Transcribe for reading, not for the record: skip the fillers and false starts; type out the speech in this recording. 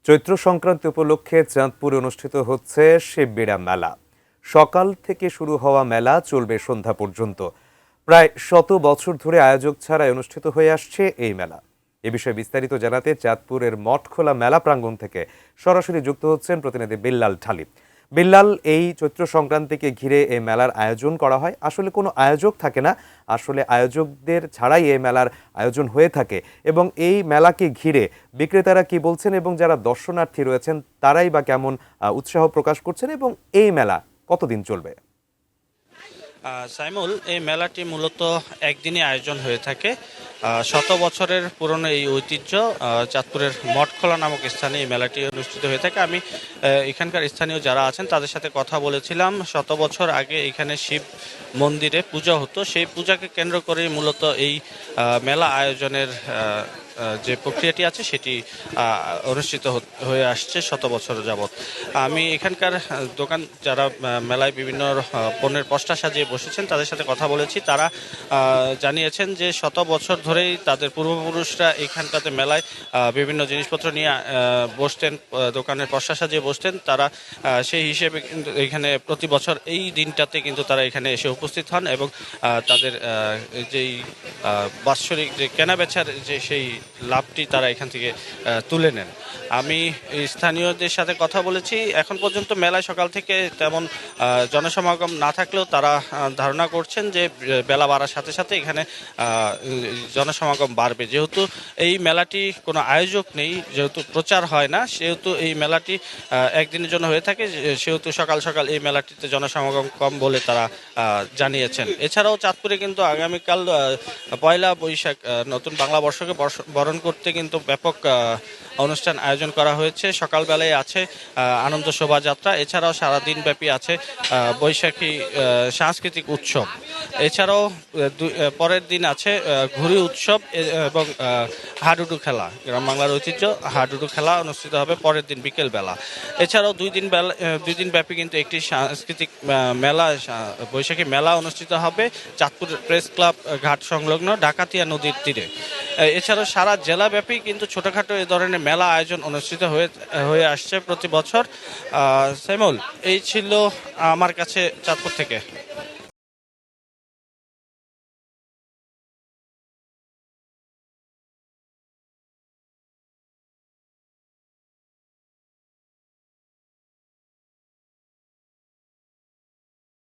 চৈত্র সংক্রান্তি উপলক্ষে চাঁদপুরে অনুষ্ঠিত হচ্ছে শিববিড়া মেলা। সকাল থেকে শুরু হওয়া মেলা চলবে সন্ধ্যা পর্যন্ত। প্রায় 100 বছর ধরে আয়োজক ছাড়াই অনুষ্ঠিত হয়ে আসছে এই মেলা। এ বিষয়ে বিস্তারিত জানাতে চাঁদপুরের মঠখোলা মেলা প্রাঙ্গণ থেকে সরাসরি যুক্ত হচ্ছেন প্রতিনিধি বিল্লাল ঢালি। বিল্লাল, এই চৈত্র সংক্রান্তিকে ঘিরে এই মেলার আয়োজন করা হয়, আসলে কোনো আয়োজক থাকে না, আসলে আয়োজকদের ছাড়াই এই মেলার আয়োজন হয়ে থাকে, এবং এই মেলাকে ঘিরে বিক্রেতারা কি বলছেন এবং যারা দর্শনার্থী রয়েছেন তারাই বা কেমন উৎসাহ প্রকাশ করছেন, এবং এই মেলা কতদিন চলবে? সাইমুল, এই মেলাটি মূলত একদিনই আয়োজন হয়ে থাকে। 100 বছরের পুরনো এই ঐতিহ্য চাঁদপুরের মঠখোলা নামক স্থানে এই মেলাটি অনুষ্ঠিত হয়ে থাকে। আমি এখানকার স্থানীয় যারা আছেন তাদের সাথে কথা বলেছিলাম। 100 বছর আগে এখানে শিব মন্দিরে পূজা হতো, সেই পূজাকে কেন্দ্র করেই মূলত এই মেলা আয়োজনের যে প্রক্রিয়াটি আছে সেটি অনুষ্ঠিত হয়ে আসছে 100 বছর যাবৎ। আমি এখানকার দোকান যারা মেলায় বিভিন্ন পণ্যের পসরা সাজিয়ে বসেছেন তাদের সাথে কথা বলেছি। তারা জানিয়েছেন যে 100 বছর ধরেই তাদের পূর্বপুরুষরা এখানটাতে মেলায় বিভিন্ন জিনিসপত্র নিয়ে বসতেন, দোকানের পসরা সাজিয়ে বসতেন। তারা সেই হিসেবে কিন্তু এখানে প্রতি বছর এই দিনটাতে কিন্তু তারা এখানে এসে উপস্থিত হন এবং তাদের যেই বাৎসরিক যে কেনাবেচার যে সেই লাভটি তারা এখান থেকে তুলে নেন। আমি স্থানীয়দের সাথে কথা বলেছি। এখন পর্যন্ত মেলায় সকাল থেকে তেমন জনসমাগম না থাকলেও তারা ধারণা করছেন যে বেলা বাড়ার সাথে সাথে এখানে জনসমাগম বাড়বে। যেহেতু এই মেলাটি কোনো আয়োজক নেই, যেহেতু প্রচার হয় না, সেহেতু এই মেলাটি একদিনের জন্য হয়ে থাকে, সেহেতু সকাল সকাল এই মেলাটিতে জনসমাগম কম বলে তারা জানিয়েছেন। এছাড়াও চাঁদপুরে কিন্তু আগামীকাল পয়লা বৈশাখ নতুন বাংলা বর্ষকে বরণ করতে কিন্তু ব্যাপক অনুষ্ঠান আয়োজন করা হয়েছে। সকালবেলায় আছে আনন্দ শোভাযাত্রা, এছাড়াও সারাদিন ব্যাপী আছে বৈশাখী সাংস্কৃতিক উৎসব। এছাড়াও পরের দিন আছে ঘুড়ি উৎসব এবং হাডুডু খেলা, গ্রাম বাংলার ঐতিহ্য হাডুডু খেলা অনুষ্ঠিত হবে পরের দিন বিকেলবেলা। এছাড়াও দুই দিন ব্যাপী কিন্তু একটি সাংস্কৃতিক মেলা, বৈশাখী মেলা অনুষ্ঠিত হবে চাঁদপুর প্রেস ক্লাব ঘাট সংলগ্ন ডাকাতিয়া নদীর তীরে। এছাড়াও সারা জেলাব্যাপী কিন্তু ছোটোখাটো এ ধরনের মেলা আয়োজন অনুষ্ঠিত হয়ে আসছে প্রতি বছর। সাইমুল, এই ছিল আমার কাছে চাঁদপুর থেকে।